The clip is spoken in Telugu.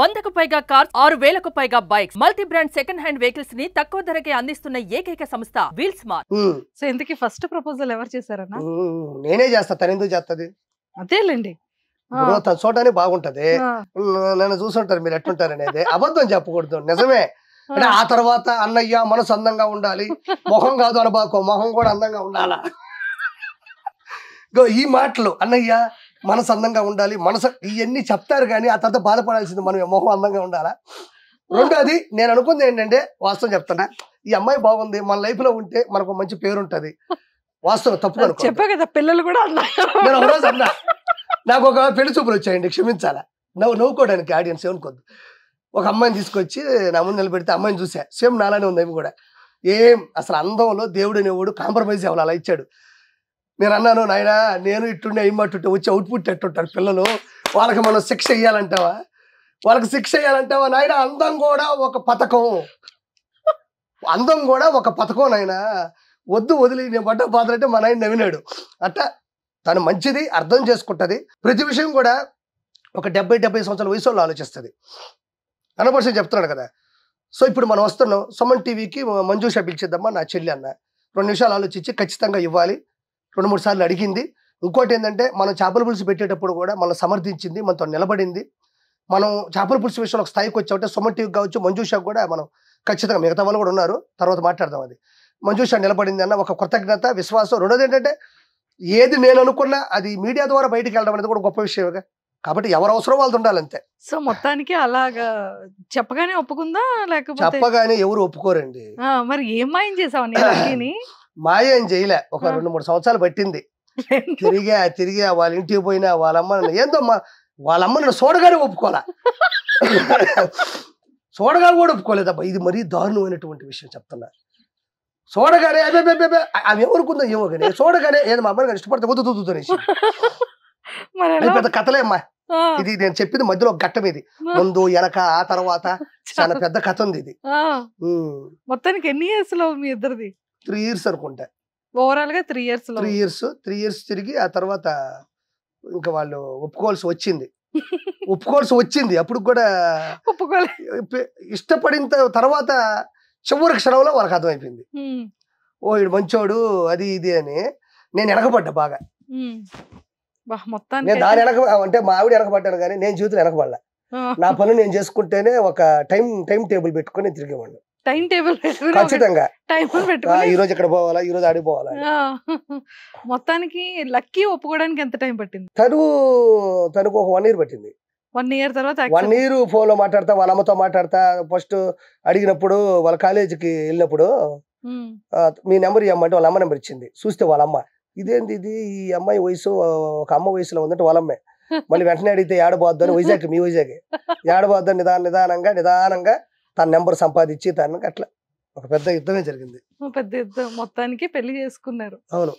100కు పైగా కార్స్, 6,000కు పైగా bikes, multi brand second hand vehicles ని తక్కువ ధరకే అందిస్తున్న ఏకైక సంస్థ వీల్ స్మార్ట్. సో ఇంతకీ ఫస్ట్ ప్రపోజల్ ఎవరు చేశారన్నా? నేనే చేస్తా, తను ఎందుకు చేస్తుంది? అదేలేండి. ఇప్పుడు తను చూడడానికి బాగుంటది, నన్ను చూసుంటారు మీరు ఎట్టుంటారు అనేది. అబద్ధం చెప్పకూడదు, నిజమే. అంటే ఆ తర్వాత అన్నయ్య మనసు అందంగా ఉండాలి, మొహం కాదు అనబాకో, మొహం కూడా అందంగా ఉండాలా. ఈ మాటలు అన్నయ్య మనసు అందంగా ఉండాలి, మనసు ఇవన్నీ చెప్తారు కానీ ఆ తర్వాత బాధపడాల్సింది మనం మొహం అందంగా ఉండాలా. రెండోది నేను అనుకుంది ఏంటంటే, వాస్తవం చెప్తున్నా, ఈ అమ్మాయి బాగుంది, మన లైఫ్ లో ఉంటే మనకు మంచి పేరు ఉంటది. వాస్తవం, తప్పు అనుకో. చెప్పా కదా పిల్లలు కూడా నేను ఒక రోజు అన్నా, నాకు ఒక పెళ్లి చూపులు వచ్చాయండి, క్షమించాలా, నవ్వుకోవడానికి ఆడియన్స్ ఏమనుకోద్దు. ఒక అమ్మాయిని తీసుకొచ్చి నా ముందు నిలబెడితే అమ్మాయిని చూసా, సేమ్ నాలానే ఉంది ఆమె కూడా. ఏం అసలు అందంలో దేవుడు అనేవాడు కాంప్రమైజ్ అవ్వాలి, అలా ఇచ్చాడు. నేను అన్నాను, నాయనా నేను ఇట్టుండే అయిమట్టుంటే వచ్చి అవుట్పుట్ ఎట్టుంటారు పిల్లలు, వాళ్ళకి మనం శిక్ష ఇయ్యాలంటావా, వాళ్ళకి శిక్ష ఇయ్యాలంటావా నాయన? అందం కూడా ఒక పథకం, అందం కూడా ఒక పథకం నాయన, వద్దు వదిలి నేను పడ్డ బాధలు అంటే మా నాయన నవ్వినాడు. అట్టా తను మంచిది, అర్థం చేసుకుంటుంది, ప్రతి విషయం కూడా ఒక 70 సంవత్సరాల వయసు వాళ్ళు ఆలోచిస్తుంది. 100% చెప్తున్నాడు కదా. సో ఇప్పుడు మనం వస్తున్నాం, సుమన్ టీవీకి మంజుష పిలిచిద్దామా నా చెల్లి అన్న, 2 నిమిషాలు ఆలోచించి ఖచ్చితంగా ఇవ్వాలి. 2-3 సార్లు అడిగింది. ఇంకోటి ఏంటంటే, మనం చేపల పులుసు పెట్టేటప్పుడు కూడా మనం సమర్థించింది, మనతో నిలబడింది. మనం చేపల పులుసు విషయంలో ఒక స్థాయికి వచ్చామంటే సుమన్ టీవీకి కావచ్చు, మంజుషకు కూడా మనం ఖచ్చితంగా, మిగతా వాళ్ళు కూడా ఉన్నారు తర్వాత మాట్లాడదాం, అది మంజుష నిలబడింది అన్న ఒక కృతజ్ఞత, విశ్వాసం. రెండోది ఏంటంటే, ఏది నేను అనుకున్నా అది మీడియా ద్వారా బయటికి వెళ్ళడం అనేది కూడా గొప్ప విషయమే. కాబట్టి ఎవరు అవసరం వాళ్ళది ఉండాలంతే. సో మొత్తానికి అలాగా చెప్పగానే ఒప్పుకుందా లేకపోతే? చెప్పగానే ఎవరు ఒప్పుకోరండి. మరి ఏం మాయం చేసావు? మాయ ఏం చేయలే, ఒక 2-3 సంవత్సరాలు పట్టింది. తిరిగా వాళ్ళ ఇంటికి పోయినా వాళ్ళమ్మ ఏందో వాళ్ళమ్మ నన్ను చూడగానే ఒప్పుకోలే, చూడగానే కూడా ఒప్పుకోలేదబ్బా. ఇది మరీ దారుణమైనటువంటి విషయం చెప్తున్నా. చూడగానే ఆమె ఎవరుకుందో ఏమో కానీ, చూడగానే ఏదో మా అమ్మని ఇష్టపడితే వద్దునేసి పెద్ద కథలే అమ్మా. ఇది నేను చెప్పింది మధ్యలో ఒక ఘట్టం, ఇది ముందు వెనక ఆ తర్వాత చాలా పెద్ద కథ ఉంది ఇది. మొత్తానికి ఎన్ని ఇయర్స్ లో మీ ఇద్దరిది? 3 years అనుకుంటా. ఓవరాల్ గా 3 years లో. 3 years తిరిగి ఆ తర్వాత ఇంకా వాళ్ళు ఒప్పుకోవాల్సి వచ్చింది. అప్పుడు కూడా ఇష్టపడిన తర్వాత చివరి క్షణంలో వాళ్ళకి అర్థమైపోయింది, ఓ ఇడు మంచోడు అది ఇది అని. నేను వెనకబడ్డా బాగా. నేను దాని అంటే మా ఆవిడ వెనకబడ్డాను కానీ నేను జీవితం వెనకబడలా. నా పనులు నేను చేసుకుంటేనే ఒక టైం టేబుల్ పెట్టుకుని తిరిగేవాళ్ళు. టైం టేబుల్ ఖచ్చితంగా, ఈ రోజు ఎక్కడ పోవాలా, ఈ రోజు ఆడికి పోవాలా. మొత్తానికి లక్కీ ఒప్పుకోవడానికి ఎంత టైం పట్టింది? తనకు ఒక 1 year పట్టింది. 1 year తర్వాత 1 year ఫోన్ లో మాట్లాడతా, వాళ్ళ అమ్మతో మాట్లాడతా. ఫస్ట్ అడిగినప్పుడు వాళ్ళ కాలేజీకి వెళ్ళినప్పుడు మీ నెంబర్ ఇవ్వమంటే వాళ్ళ అమ్మ నెంబర్ ఇచ్చింది. చూస్తే వాళ్ళ అమ్మ, ఇదేంది ఇది, ఈ అమ్మాయి వయసు ఒక అమ్మ వయసులో ఉందంటే వాళ్ళమ్మే. మళ్ళీ వెంటనే అడిగితే ఏడబోద్దని, మీ వైజాగ్ ఏడబోద్దని నిదానంగా తన నెంబర్ సంపాదించి తనకి అట్లా ఒక పెద్ద యుద్ధమే జరిగింది. పెద్ద యుద్ధం. మొత్తానికి పెళ్లి చేసుకున్నారు. అవును.